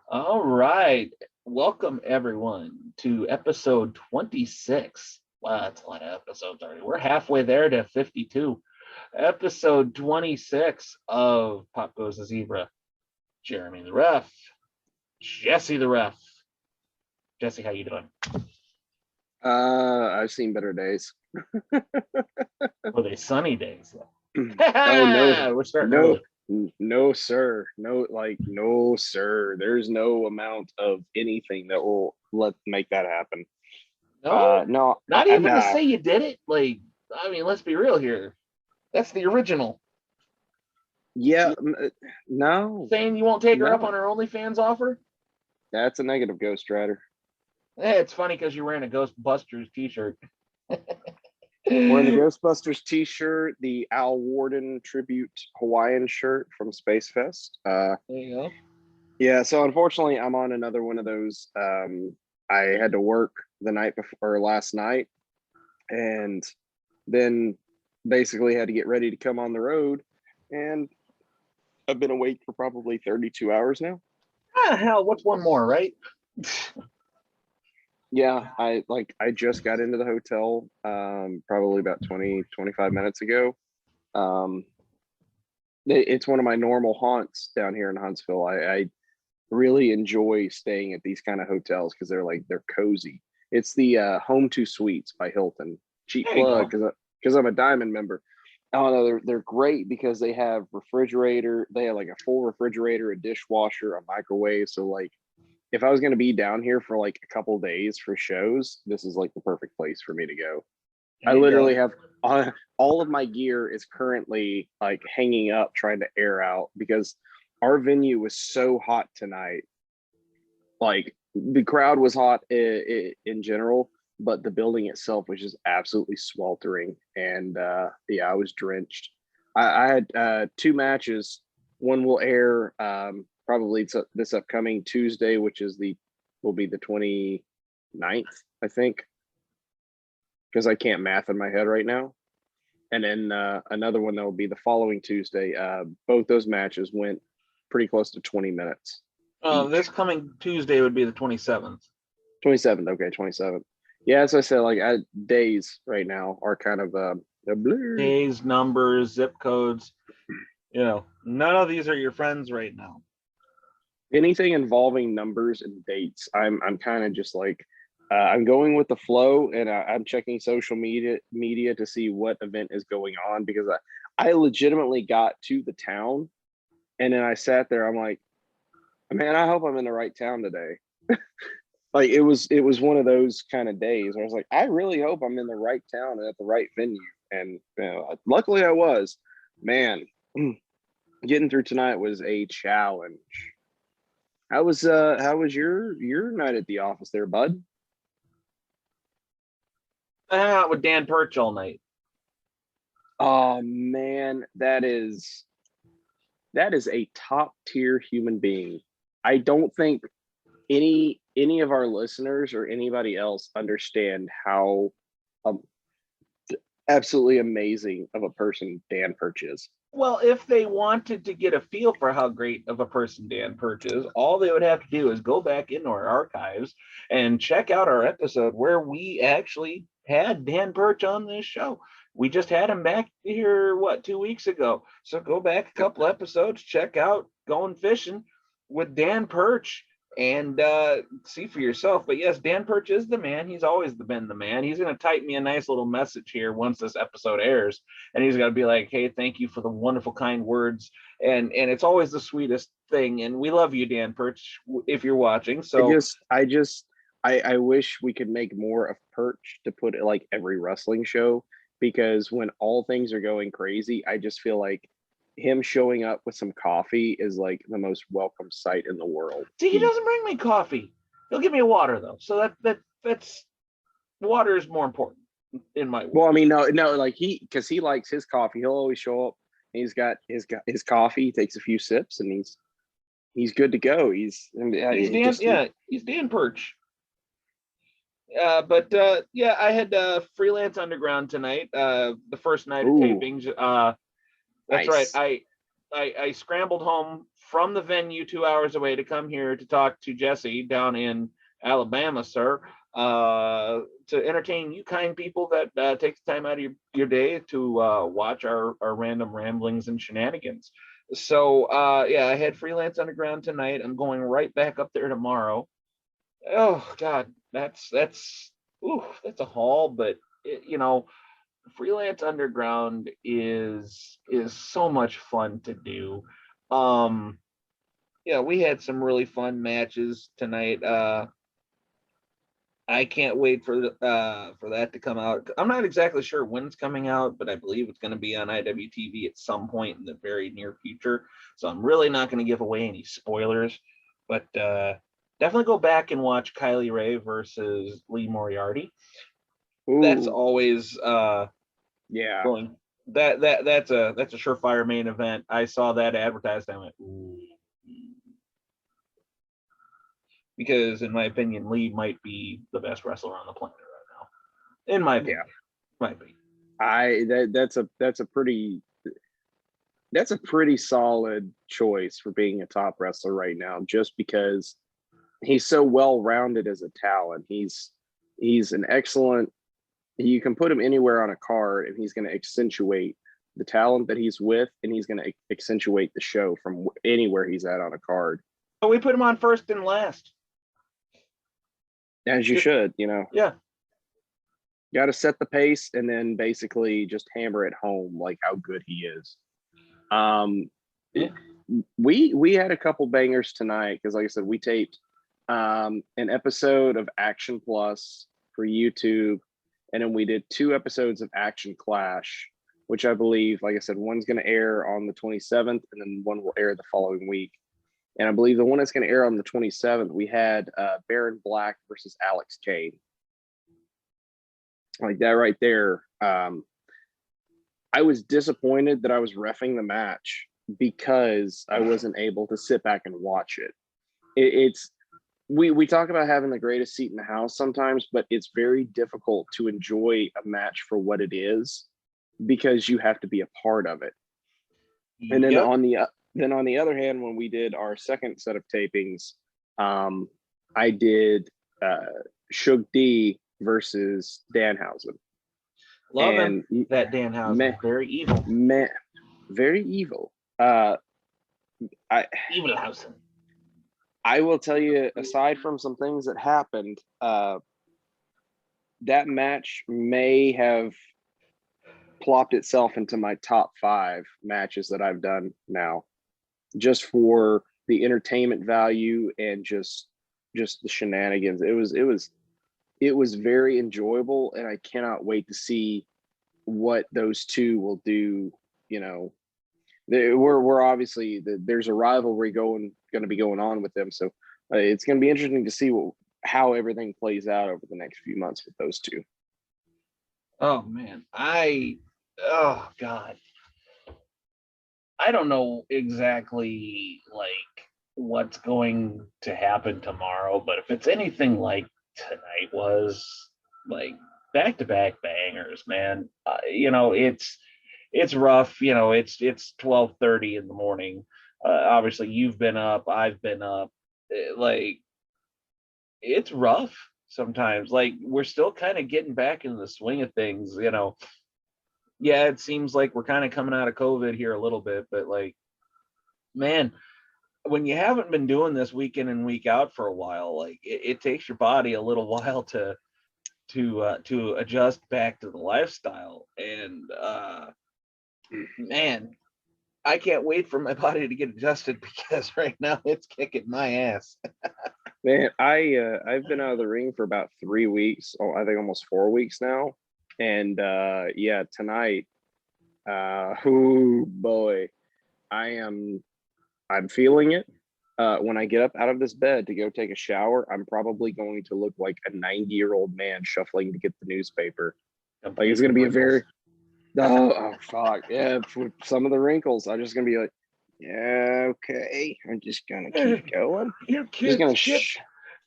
All right. Welcome everyone to episode 26. Wow, that's a lot of episodes already. We're halfway there to 52. Episode 26 of Pop Goes the Zebra. Jeremy the Ref. Jesse the Ref. Jesse, how you doing? I've seen better days. Were they sunny days? Oh no, We're starting no, early. no, sir. No, sir. There's no amount of anything that will make that happen. No, No, not even to nah. say you did it. Let's be real here. That's the original. Yeah, no, Saying you won't take her up no. on her OnlyFans offer? That's a negative, Ghost Rider. It's funny because you're wearing a Ghostbusters t-shirt. Wearing the Ghostbusters T-shirt, the Al Warden tribute Hawaiian shirt from Space Fest. There you go. Yeah, so unfortunately, I'm on another one of those. I had to work the night before or last night, and then basically had to get ready to come on the road. And I've been awake for probably 32 hours now. Ah, hell, what's one more, right? Yeah, I just got into the hotel probably about 25 minutes ago. Um, it's one of my normal haunts down here in Huntsville. I really enjoy staying at these kind of hotels because they're cozy. It's the Home to Suites by Hilton. Cheap There you plug go. because I'm a Diamond member. Oh no, they're great because they have refrigerator. They have like a full refrigerator, a dishwasher, a microwave. So like, if I was going to be down here for like a couple days for shows, this is like the perfect place for me to go. I There you go. literally have all of my gear is currently like hanging up, trying to air out because our venue was so hot tonight. Like the crowd was hot in general, but the building itself was just absolutely sweltering. And yeah, I was drenched. I had two matches. One will air probably this upcoming Tuesday, which will be the 29th, I think, because I can't math in my head right now. And then another one that will be the following Tuesday. Both those matches went pretty close to 20 minutes. This coming Tuesday would be the 27th. 27th, okay, 27th. Yeah, as I said, like days right now are kind of a blur. Days, numbers, zip codes. None of these are your friends right now. Anything involving numbers and dates, I'm kind of just like I'm going with the flow, and I'm checking social media to see what event is going on because I legitimately got to the town, and then I sat there. I'm like, man, I hope I'm in the right town today. Like it was one of those kind of days where I was like, I really hope I'm in the right town and at the right venue. And luckily I was. Man, getting through tonight was a challenge. How was your night at the office there, bud? I hung out with Dan Perch all night. Oh man, that is a top tier human being. I don't think any of our listeners or anybody else understand how um, absolutely amazing of a person Dan Perch is. Well, if they wanted to get a feel for how great of a person Dan Perch is, all they would have to do is go back into our archives and check out our episode where we actually had Dan Perch on this show. We just had him back here, 2 weeks ago? So go back a couple episodes, check out Going Fishing with Dan Perch and see for yourself. But yes, Dan Perch is the man. He's always been the man. He's going to type me a nice little message here once this episode airs, and he's going to be like, "Hey, thank you for the wonderful, kind words." And it's always the sweetest thing. And we love you, Dan Perch, if you're watching. So I wish we could make more of Perch to put it like every wrestling show because when all things are going crazy, I just feel like him showing up with some coffee is like the most welcome sight in the world. see, he doesn't bring me coffee. He'll give me a water though. So that's water is more important in my world. Well, I mean, no, like because he likes his coffee. He'll always show up. And he's got his coffee. He takes a few sips, and he's good to go. He's Dan Perch. But yeah, I had Freelance Underground tonight. The first night of tapings. That's nice. right. I scrambled home from the venue 2 hours away to come here to talk to Jesse down in Alabama, sir, to entertain you kind people that take the time out of your day to watch our random ramblings and shenanigans. So yeah, I had Freelance Underground tonight. I'm going right back up there tomorrow. Oh God, that's a haul, but Freelance Underground is so much fun to do. Um, yeah, we had some really fun matches tonight. I can't wait for that to come out. I'm not exactly sure when it's coming out, but I believe it's going to be on IWTV at some point in the very near future. So I'm really not going to give away any spoilers, but definitely go back and watch Kylie Ray versus Lee Moriarty. That's Ooh, always yeah. going. That's a surefire main event. I saw that advertised. I went, ooh. Because in my opinion, Lee might be the best wrestler on the planet right now. In my opinion, might be. That's a pretty solid choice for being a top wrestler right now, just because he's so well rounded as a talent. He's an excellent. You can put him anywhere on a card, and he's going to accentuate the talent that he's with, and he's going to accentuate the show from anywhere he's at on a card. But we put him on first and last. As you should, Yeah. You got to set the pace and then basically just hammer it home like how good he is. Yeah. We had a couple bangers tonight because, like I said, we taped an episode of Action Plus for YouTube, and then we did 2 episodes of Action Clash, which I believe, like I said, one's going to air on the 27th, and then one will air the following week. And I believe the one that's going to air on the 27th, we had Baron Black versus Alex Kane. Like that right there. I was disappointed that I was reffing the match because I wasn't able to sit back and watch it. We talk about having the greatest seat in the house sometimes, but it's very difficult to enjoy a match for what it is because you have to be a part of it. And then on the other hand, when we did our second set of tapings, I did Shug D versus Danhausen. Love him. That Danhausen. Very evil. Man, very evil. Evilhausen. I will tell you, aside from some things that happened, that match may have plopped itself into my top 5 matches that I've done now, just for the entertainment value and just the shenanigans. It was very enjoyable, and I cannot wait to see what those two will do. We're obviously there's a rivalry going to be going on with them, so it's going to be interesting to see how everything plays out over the next few months with those two. Oh man, oh God, I don't know exactly like what's going to happen tomorrow, but if it's anything like tonight was, like back-to-back bangers, man. It's rough. It's 12:30 in the morning. Obviously, you've been up. I've been up. Like, it's rough sometimes. Like, we're still kind of getting back into the swing of things. Yeah, it seems like we're kind of coming out of COVID here a little bit, but like, man, when you haven't been doing this week in and week out for a while, like it takes your body a little while to adjust back to the lifestyle. And man, I can't wait for my body to get adjusted because right now it's kicking my ass. Man, I've been out of the ring for about 3 weeks. I think almost 4 weeks now. And yeah, tonight, oh boy, I'm feeling it. When I get up out of this bed to go take a shower, I'm probably going to look like a 90-year-old man shuffling to get the newspaper. Like it's going to be a very, oh fuck. Yeah, with some of the wrinkles, I'm just going to be like, yeah, okay. I'm just going to keep going. You kids,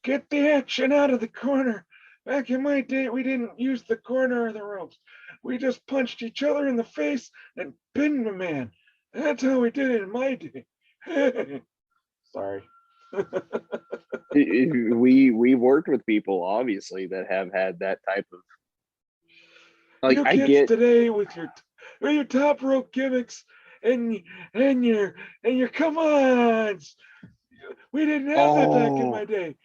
get the action out of the corner. Back in my day, we didn't use the corner of the ropes. We just punched each other in the face and pinned the man. That's how we did it in my day. Sorry. We've worked with people obviously that have had that type of like You I kids get today with your top rope gimmicks and and your come ons. We didn't have that back in my oh day.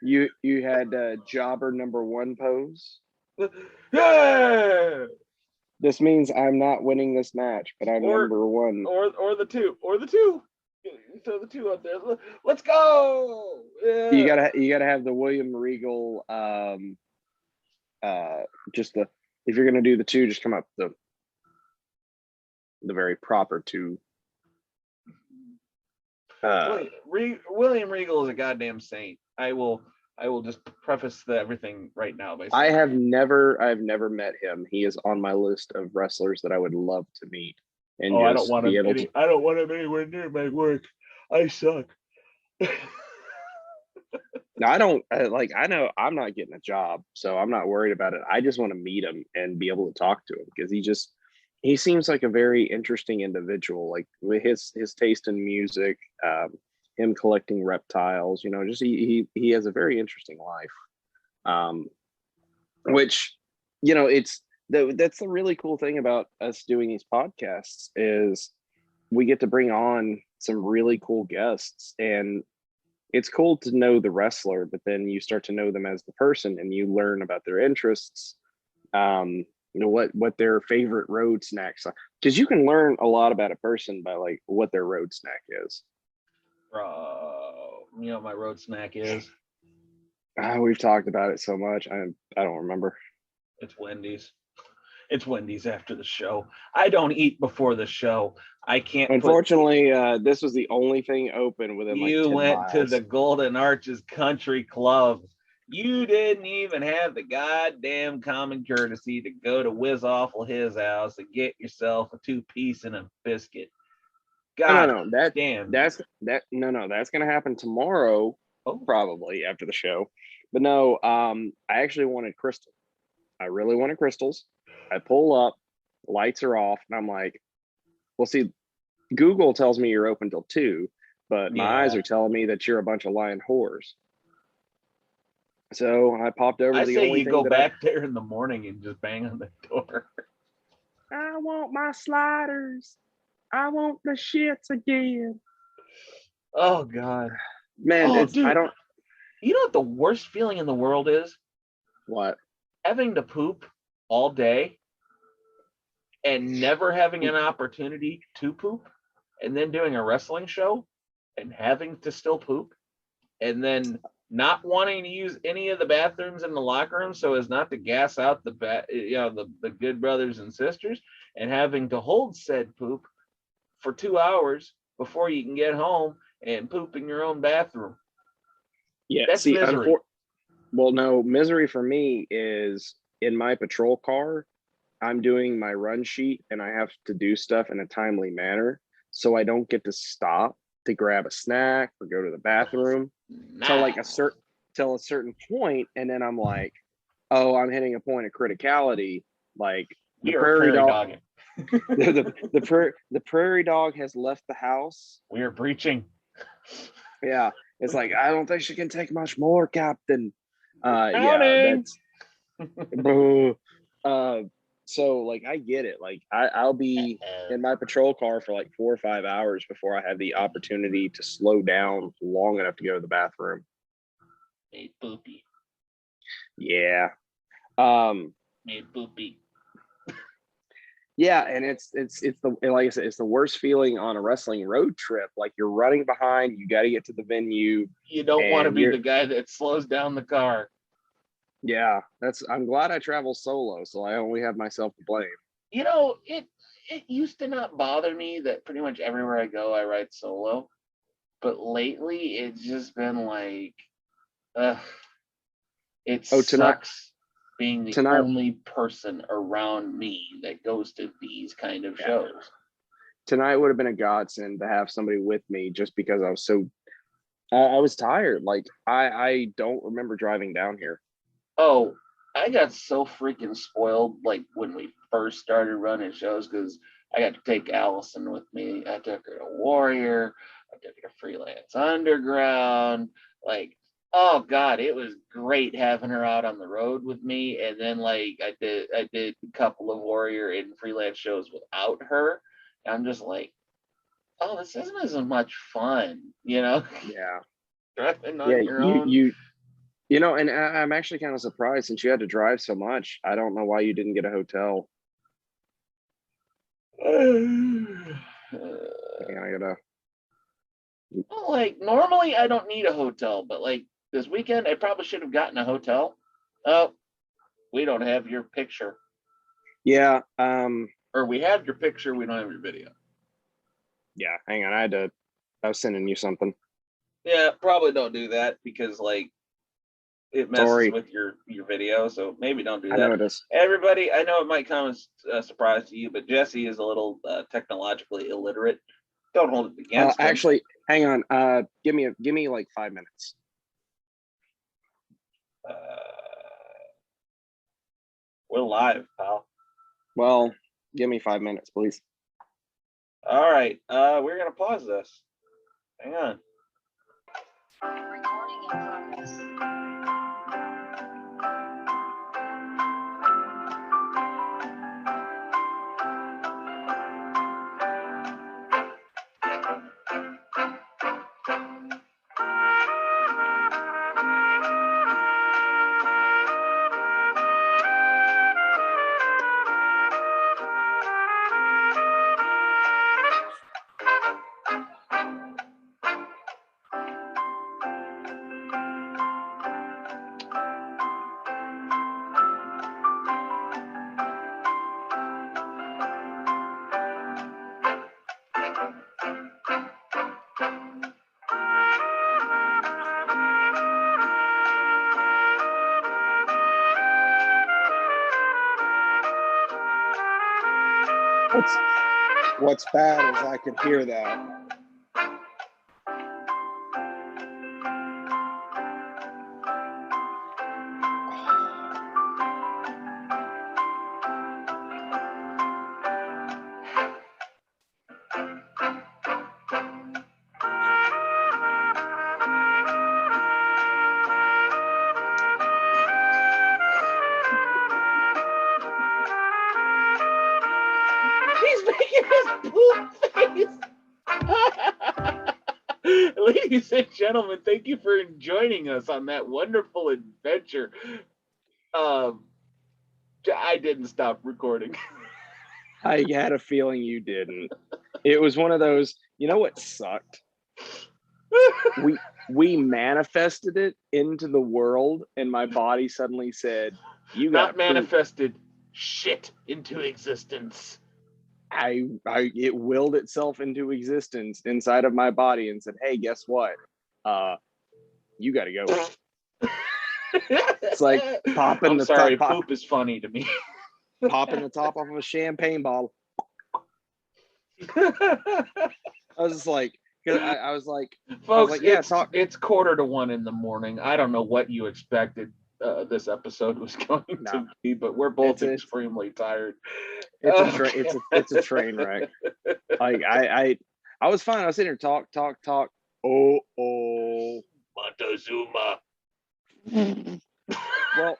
you had jobber number one pose. Yeah. This means I'm not winning this match, but I'm Or number one. or the two. You throw the two out there. Let's go. You Yeah. gotta have the William Regal just the if you're gonna do the two, just come up the very proper two. William Regal is a goddamn saint. I will just preface everything right now by saying I've never met him. He is on my list of wrestlers that I would love to meet and I don't just want be him able to. I don't want him anywhere near my work. I suck. Now, I don't like. I know I'm not getting a job, so I'm not worried about it. I just want to meet him and be able to talk to him because he seems like a very interesting individual. Like with his taste in music, him collecting reptiles. You know, just he has a very interesting life. Which that's the really cool thing about us doing these podcasts is we get to bring on some really cool guests, and it's cool to know the wrestler, but then you start to know them as the person and you learn about their interests, what their favorite road snacks are, because you can learn a lot about a person by like what their road snack is. Bro, you know what my road snack is? We've talked about it so much. I don't remember. It's Wendy's. It's Wendy's after the show. I don't eat before the show. I can't. Unfortunately, this was the only thing open within like 10 went miles. to the Golden Arches Country Club. You didn't even have the goddamn common courtesy to go to Whiz Awful his house and get yourself a 2-piece and a biscuit. God, no. That's gonna happen tomorrow, probably after the show. But no, I actually wanted Crystal. I really wanted crystals. I pull up, lights are off, and I'm like, well, see, Google tells me you're open till 2, but my eyes are telling me that you're a bunch of lying whores. So I popped over. I say you go back there in the morning and just bang on the door. I want my sliders. I want the shits again. Oh God, man, dude, I don't. You know what the worst feeling in the world is? What? Having to poop all day and never having an opportunity to poop, and then doing a wrestling show and having to still poop, and then not wanting to use any of the bathrooms in the locker room so as not to gas out the good brothers and sisters, and having to hold said poop for 2 hours before you can get home and poop in your own bathroom. Yeah, that's misery. Well, no, misery for me is in my patrol car. I'm doing my run sheet and I have to do stuff in a timely manner, so I don't get to stop to grab a snack or go to the bathroom till a certain point, and then I'm like, oh, I'm hitting a point of criticality. Like the prairie dog, the prairie dog has left the house. We are breaching. Yeah, it's like I don't think she can take much more, Captain. Yeah, that's. So like I get it. Like I'll be in my patrol car for like 4 or 5 hours before I have the opportunity to slow down long enough to go to the bathroom. Made poopy. Yeah. Made poopy. Yeah, and it's the, like I said, it's the worst feeling on a wrestling road trip. Like you're running behind, you got to get to the venue. You don't want to be the guy that slows down the car. Yeah, I'm glad I travel solo, so I only have myself to blame. You know, it used to not bother me that pretty much everywhere I go, I ride solo. But lately, it's just been like, it sucks being the only person around me that goes to these kind of shows. Tonight would have been a godsend to have somebody with me, just because I was I was tired. Like I don't remember driving down here. Oh, I got so freaking spoiled like when we first started running shows because I got to take Allison with me. I took her to Warrior. I took her to Freelance Underground. Like, oh God, it was great having her out on the road with me. And then like I did a couple of Warrior and Freelance shows without her. And I'm just like, oh, this isn't as much fun, Yeah. driving Yeah. on your own. And I'm actually kind of surprised since you had to drive so much. I don't know why you didn't get a hotel. I gotta. Well, like normally I don't need a hotel, but like this weekend I probably should have gotten a hotel. Oh, we don't have your picture. Yeah. Or we have your picture, we don't have your video. Yeah. Hang on. I was sending you something. Yeah, probably don't do that because like it messes with your video. So maybe don't do that. I know it is. Everybody, I know it might come as a surprise to you, but Jesse is a little technologically illiterate. Don't hold it against him. Actually, hang on. Give me like 5 minutes. We're live, pal. Well, give me 5 minutes, please. All right. We're gonna pause this. Hang on. Recording in progress. What's bad is I could hear that. He's making his poop face. Ladies and gentlemen, thank you for joining us on that wonderful adventure. I didn't stop recording. I had a feeling you didn't. It was one of those, you know what sucked? We manifested it into the world, and my body suddenly said, "You got not manifested shit into existence." It willed itself into existence inside of my body and said, "Hey, guess what? You got to go." It's like popping the sorry, top. Poop is funny to me. Popping the top off of a champagne bottle. I was just like, I was like, folks, yeah, it's 1:45 in the morning. I don't know what you expected this episode was going to be, but we're both extremely tired. It's a train wreck. Like I was fine. I was sitting here talk. Oh, Montezuma. Well,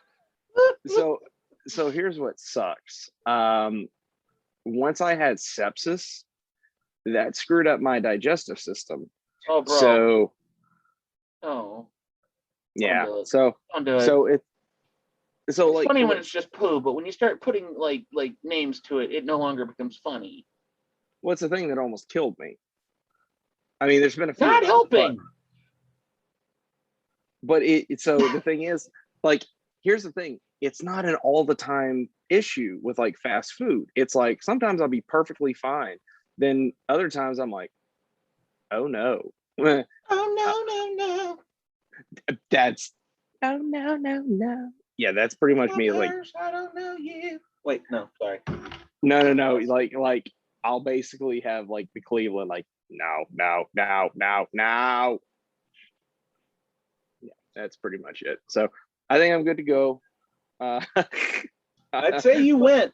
so here's what sucks. Once I had sepsis, that screwed up my digestive system. Oh, bro. So, yeah. So it's like funny when it's just poo, but when you start putting like names to it, it no longer becomes funny. What's the thing that almost killed me? I mean, there's been a few. Not helping. But so the thing is, like, here's the thing. It's not an all the time issue with like fast food. It's like sometimes I'll be perfectly fine. Then other times I'm like, oh no. Oh no. That's no. Yeah, that's pretty much me. Like, I don't know you. Wait, no, sorry. No. Like I'll basically have like the Cleveland, like, no. Yeah, that's pretty much it. So I think I'm good to go. Uh, I'd say you went.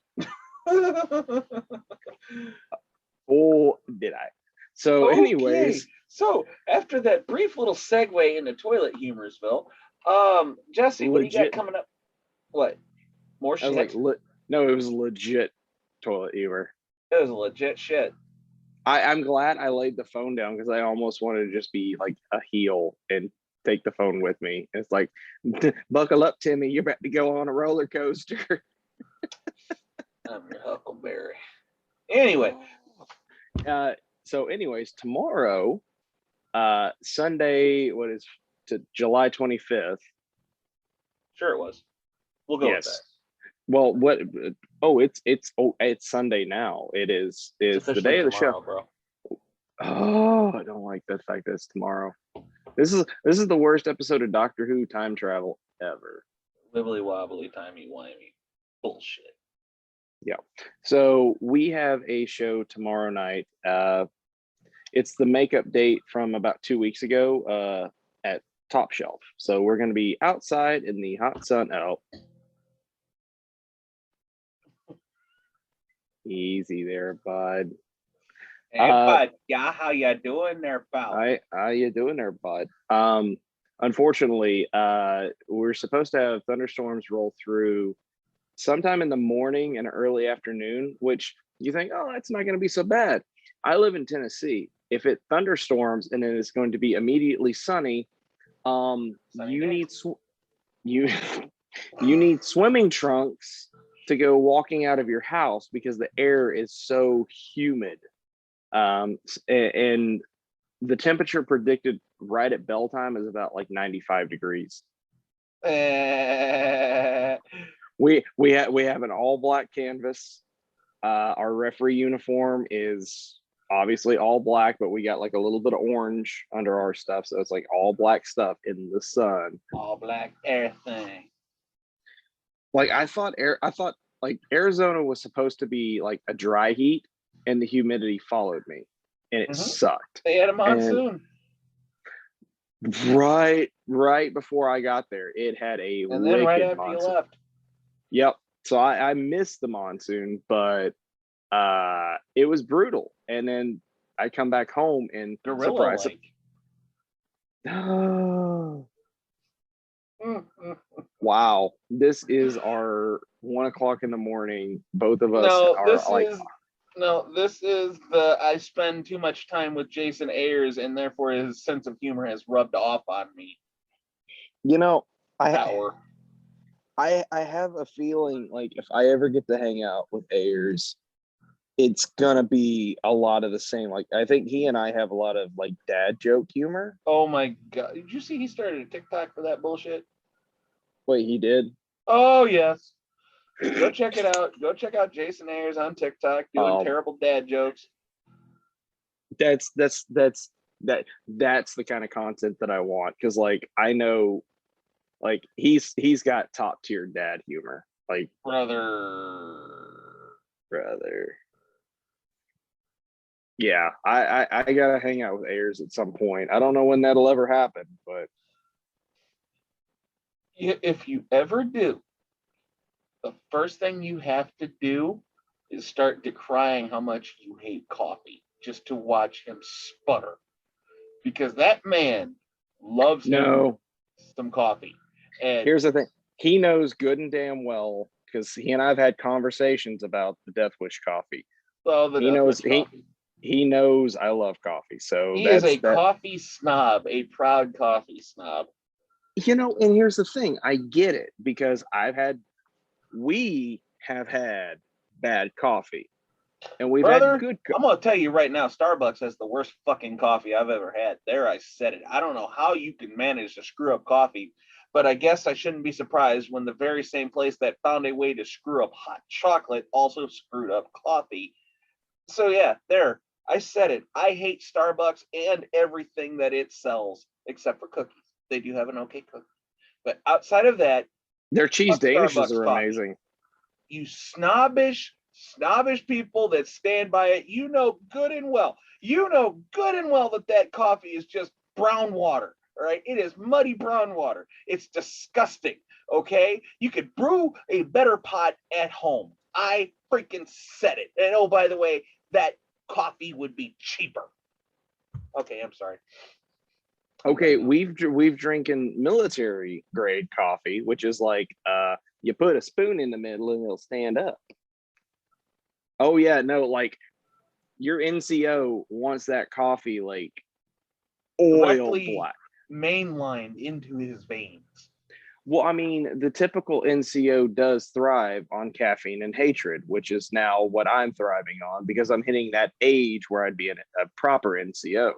Oh, did I? So, Okay. anyways, So after that brief little segue into toilet humorsville, Jesse, what do you got legit. coming up? What? More I was shit? like, no, it was legit toilet humor. It was legit shit. I'm glad I laid the phone down because I almost wanted to just be like a heel and take the phone with me. It's like, buckle up, Timmy. You're about to go on a roller coaster. I'm your Huckleberry. Anyway. So, anyways, tomorrow, Sunday, what is to July 25th? Sure it was. We'll go with that. Well, what? Oh, it's Sunday now. It's the day of the show, bro. Oh, I don't like the fact that it's tomorrow. This is the worst episode of Doctor Who time travel ever. Wibbly wobbly, timey wimey bullshit. Yeah. So we have a show tomorrow night. It's the makeup date from about 2 weeks ago at Top Shelf. So we're going to be outside in the hot sun. Oh, easy there, bud. Hey, bud. Yeah, how you doing there, pal? How you doing there, bud? Unfortunately, we're supposed to have thunderstorms roll through sometime in the morning and early afternoon, which you think, oh, that's not going to be so bad. I live in Tennessee. If it thunderstorms and it is going to be immediately sunny, you need you need swimming trunks to go walking out of your house because the air is so humid. And the temperature predicted right at bell time is about like 95 degrees. We have an all black canvas. Our referee uniform is obviously all black, but we got like a little bit of orange under our stuff, so it's like all black stuff in the sun. All black everything. Like I thought like Arizona was supposed to be like a dry heat, and the humidity followed me, and it sucked. They had a monsoon. And right before I got there, it had a and then right after monsoon. You left. Yep. So I missed the monsoon, but it was brutal. And then I come back home and wow, this is our 1 o'clock in the morning. Both of us this is the I spend too much time with Jason Ayers, and therefore his sense of humor has rubbed off on me. You know, I have a feeling like if I ever get to hang out with Ayers, it's gonna be a lot of the same. Like I think he and I have a lot of like dad joke humor. Oh my god! Did you see he started a TikTok for that bullshit? Wait, he did? Oh yes. Go check it out. Go check out Jason Ayers on TikTok doing terrible dad jokes. That's the kind of content that I want, because like I know, like he's got top tier dad humor. Like brother. Yeah, I gotta hang out with Ayers at some point. I don't know when that'll ever happen, but if you ever do, the first thing you have to do is start decrying how much you hate coffee just to watch him sputter. Because that man loves some coffee. And here's the thing. He knows good and damn well, because he and I've had conversations about the Death Wish coffee. Well, he knows I love coffee. So he is a coffee snob, a proud coffee snob. You know, and here's the thing. I get it, because we have had bad coffee, and we've had good I'm gonna tell you right now, Starbucks has the worst fucking coffee I've ever had. There, I said it. I don't know how you can manage to screw up coffee, but I guess I shouldn't be surprised when the very same place that found a way to screw up hot chocolate also screwed up coffee. So yeah, there, I said it. I hate Starbucks and everything that it sells, except for cookies. They do have an okay cookie, but outside of that, their cheese danishes are amazing. You snobbish people that stand by it, you know good and well that coffee is just brown water. All right, it is muddy brown water. It's disgusting. Okay, you could brew a better pot at home. I freaking said it. And oh, by the way, that coffee would be cheaper. Okay, I'm sorry. Okay, we've drinking military grade coffee, which is like you put a spoon in the middle and it'll stand up. Oh yeah, no, like your NCO wants that coffee like oil black, mainlined into his veins. Well, I mean, the typical NCO does thrive on caffeine and hatred, which is now what I'm thriving on because I'm hitting that age where I'd be a proper NCO.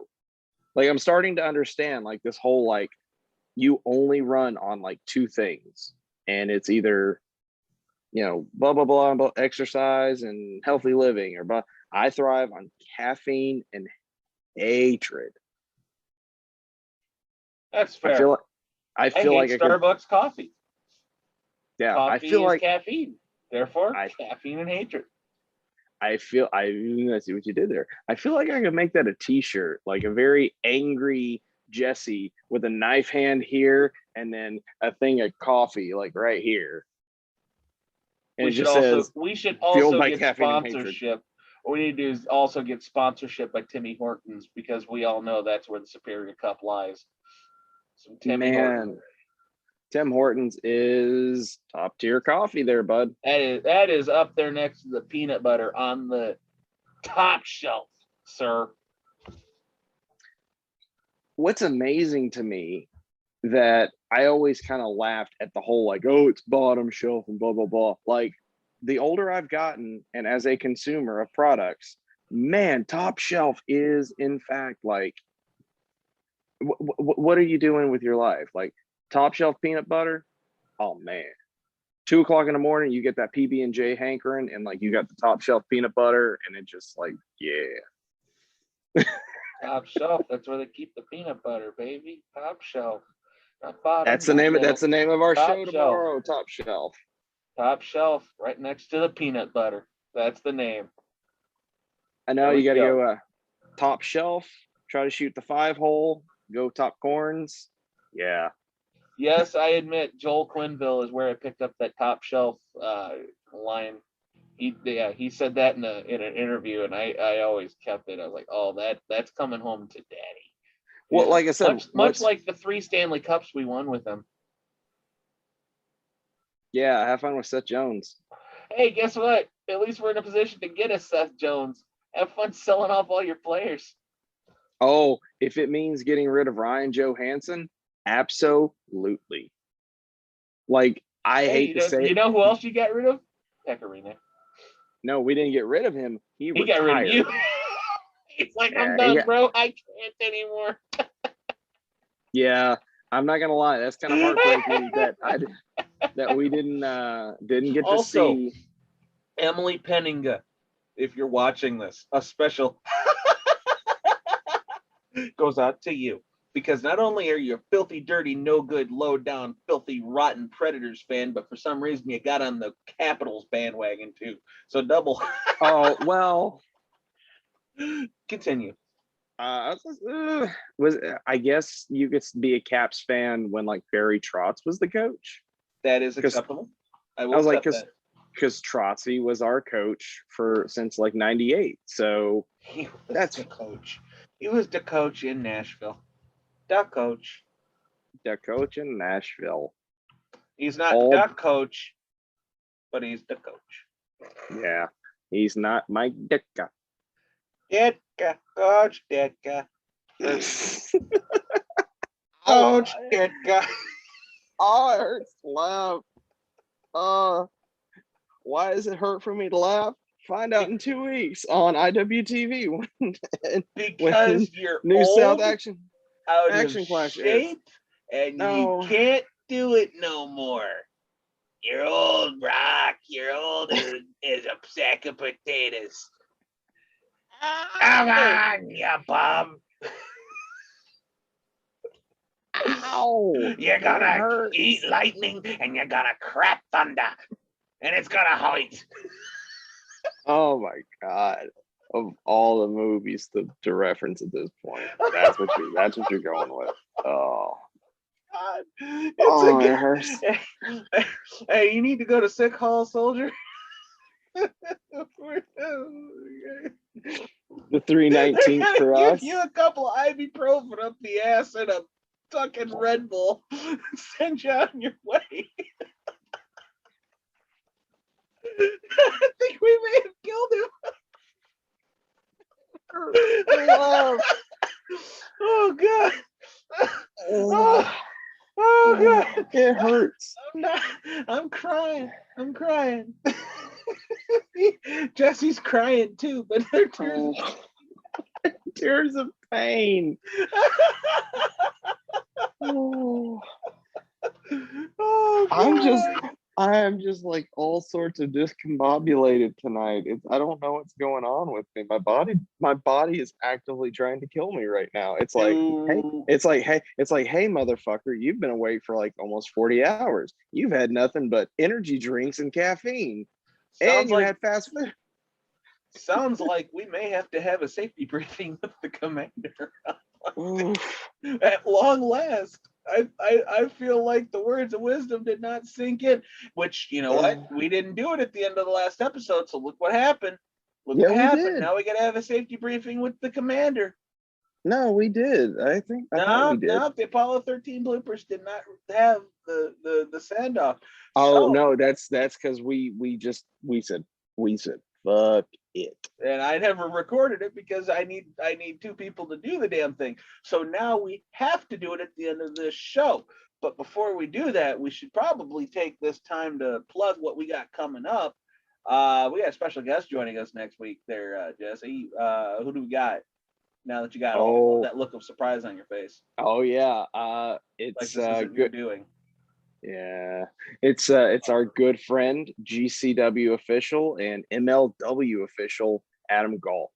Like, I'm starting to understand like this whole like you only run on like two things, and it's either blah blah blah, blah exercise and healthy living, or blah. I thrive on caffeine and hatred. That's fair. I feel like Starbucks coffee. Yeah, coffee I feel like caffeine. Therefore, caffeine and hatred. I see what you did there. I feel like I could make that a T-shirt, like a very angry Jesse with a knife hand here and then a thing of coffee like right here. And we should also get sponsorship. What we need to do is also get sponsorship by Timmy Hortons, because we all know that's where the Superior Cup lies. Some Tim Hortons is top tier coffee there, bud. That is up there next to the peanut butter on the top shelf, sir. What's amazing to me that I always kind of laughed at the whole like, oh, it's bottom shelf and blah, blah, blah. Like, the older I've gotten and as a consumer of products, man, top shelf is in fact like, what are you doing with your life? Like, top shelf peanut butter, oh man, 2 o'clock in the morning you get that PB&J hankering, and like you got the top shelf peanut butter, and it just like, yeah. Top shelf, that's where they keep the peanut butter, baby. Top shelf, not bottom. That's the name of our show tomorrow. Top shelf. Top shelf, right next to the peanut butter. That's the name. I know you got to go top shelf. Try to shoot the 5-hole. Go top corns. Yeah. Yes, I admit Joel Quinville is where I picked up that top shelf line. He said that in an interview, and I always kept it. I was like, oh, that's coming home to daddy. Well, like I said, much like the 3 Stanley Cups we won with him. Yeah, have fun with Seth Jones. Hey, guess what? At least we're in a position to get a Seth Jones. Have fun selling off all your players. Oh, if it means getting rid of Ryan Johansson, absolutely. Like, I hate to say it. You know who else you got rid of? Pecorino. No, we didn't get rid of him. He got rid of you. He's like, I'm done, bro. I can't anymore. Yeah, I'm not gonna lie. That's kind of heartbreaking that we didn't get to see. Emily Penninga, if you're watching this, a special goes out to you, because not only are you a filthy, dirty, no good, low down, filthy, rotten Predators fan, but for some reason you got on the Capitals bandwagon too. So double. Oh, well. Continue. I guess you could be a Caps fan when like Barry Trotz was the coach. That is acceptable. I was like, because Trotzy was our coach since like '98. So that's the coach. He was the coach in Nashville. The coach in Nashville. He's not the coach, but he's the coach. Yeah, he's not Mike Ditka. Ditka, Coach Ditka. Coach Ditka. Oh, it hurts to laugh. Why does it hurt for me to laugh? Find out in 2 weeks on IWTV. Because you're New old, South Action Flash shape, and you can't do it no more. You're old, Brock. You're old as a sack of potatoes. Come on, you bum. Ow! You're gonna eat lightning and you're gonna crap thunder, and it's gonna hurt. Oh my God! Of all the movies to reference at this point, that's what you're going with. Oh, God. Oh, it hurts. Hey, you need to go to sick hall, soldier. The They're 319 gonna for give us. you a couple ibuprofen up the ass and a fucking Red Bull. Send you on your way. I think we may have killed him. Oh God. Oh God. It hurts. I'm crying. Jesse's crying too, but they're tears. Tears of pain. Oh, Oh, I am just like all sorts of discombobulated tonight. I don't know what's going on with me. My body is actively trying to kill me right now. It's like, hey, motherfucker, you've been awake for like almost 40 hours. You've had nothing but energy drinks and caffeine. And you had fast food. Sounds like we may have to have a safety briefing with the commander. At long last. I feel like the words of wisdom did not sink in, which, you know what? We didn't do it at the end of the last episode, so look what happened. What happened. Now we got to have a safety briefing with the commander. No, we did. I thought we did. No, the Apollo 13 bloopers did not have the send off. Oh, so, no, that's because we said fuck it. And I never recorded it because I need two people to do the damn thing. So now we have to do it at the end of this show. But before we do that, we should probably take this time to plug what we got coming up. We got a special guest joining us next week there, Jesse. Who do we got? Now that you got all that look of surprise on your face. Oh yeah. It's like good doing. Yeah, it's our good friend, GCW official and MLW official, Adam Galt.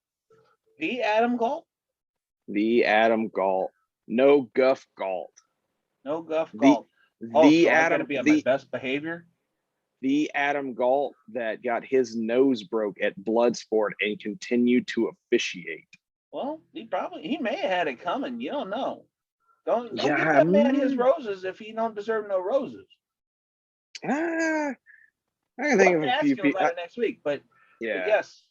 The Adam Galt? The Adam Galt. No Guff Galt. No Guff Galt. So Adam, I gotta be on my best behavior? The Adam Galt that got his nose broke at Bloodsport and continued to officiate. Well, he may have had it coming. You don't know. Don't give that man his roses if he don't deserve no roses. I can think of a few people next week, but yeah, but yes.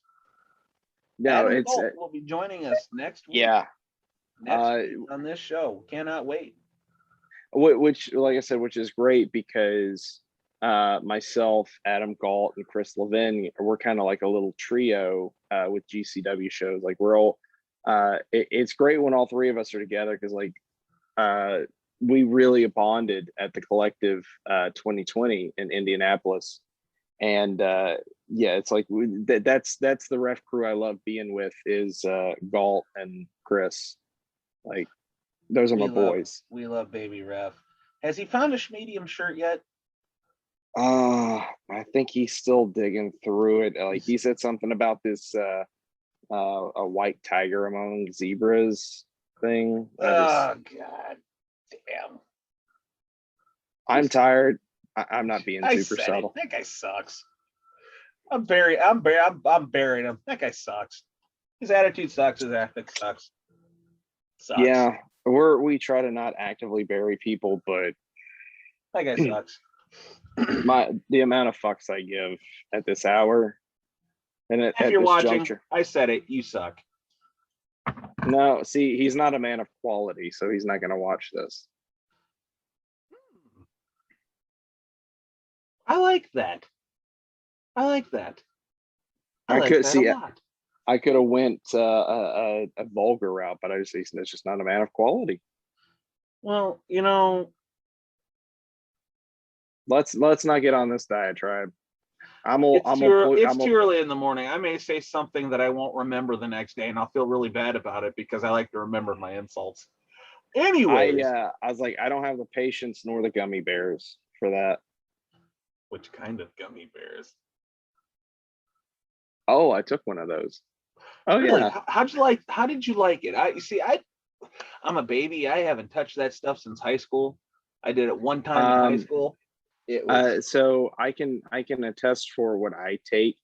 No, Adam Galt will be joining us next week. Yeah, next week on this show. Cannot wait. Which, like I said, which is great because myself, Adam Galt, and Chris Levin, we're kind of like a little trio with GCW shows. Like we're all. It's great when all three of us are together because like. We really bonded at the collective 2020 in Indianapolis, and it's like that's the ref crew I love being with is Galt and Chris. Like those are my boys. We love baby ref. Has he found a medium shirt yet? I think he's still digging through it. Like he said something about this a white tiger among zebras thing. Oh God. Damn. I'm tired. I'm not being super subtle. That guy sucks. I'm burying him. That guy sucks. His attitude sucks. His ethics sucks. Yeah, we try to not actively bury people, but that guy sucks. The amount of fucks I give at this hour, and if you're watching, juncture, I said it. You suck. No, see, he's not a man of quality, so he's not going to watch this. I like that. I could have went a vulgar route, but it's just not a man of quality. Well, you know, let's not get on this diatribe. It's too early in the morning. I may say something that I won't remember the next day, and I'll feel really bad about it because I like to remember my insults. Anyways, I was like, I don't have the patience nor the gummy bears for that. Which kind of gummy bears? Oh, I took one of those. Oh really? Yeah. How did you like it? I'm a baby. I haven't touched that stuff since high school. I did it one time in high school. So I can attest for what I take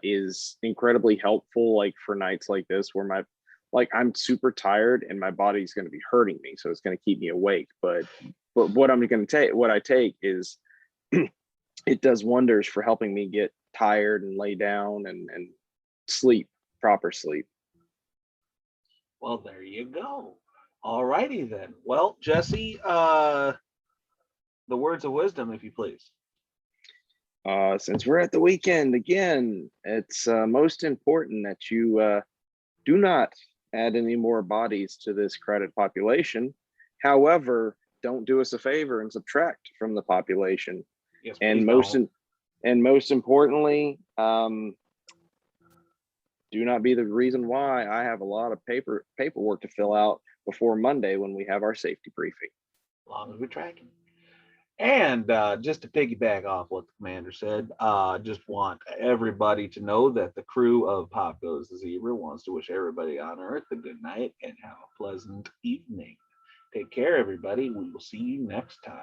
is incredibly helpful, like for nights like this where like I'm super tired and my body's going to be hurting me, so it's going to keep me awake. But what I'm going to take, what I take is it does wonders for helping me get tired and lay down and sleep, proper sleep. Well, there you go. All righty then. Well, Jesse, the words of wisdom, if you please. Since we're at the weekend again, it's most important that you do not add any more bodies to this crowded population. However, don't do us a favor and subtract from the population. Yes, And please most importantly, do not be the reason why I have a lot of paperwork to fill out before Monday when we have our safety briefing. as long as we're tracking. And just to piggyback off what the commander said, just want everybody to know that the crew of Pop Goes the Zebra wants to wish everybody on Earth a good night and have a pleasant evening. Take care, everybody. We will see you next time.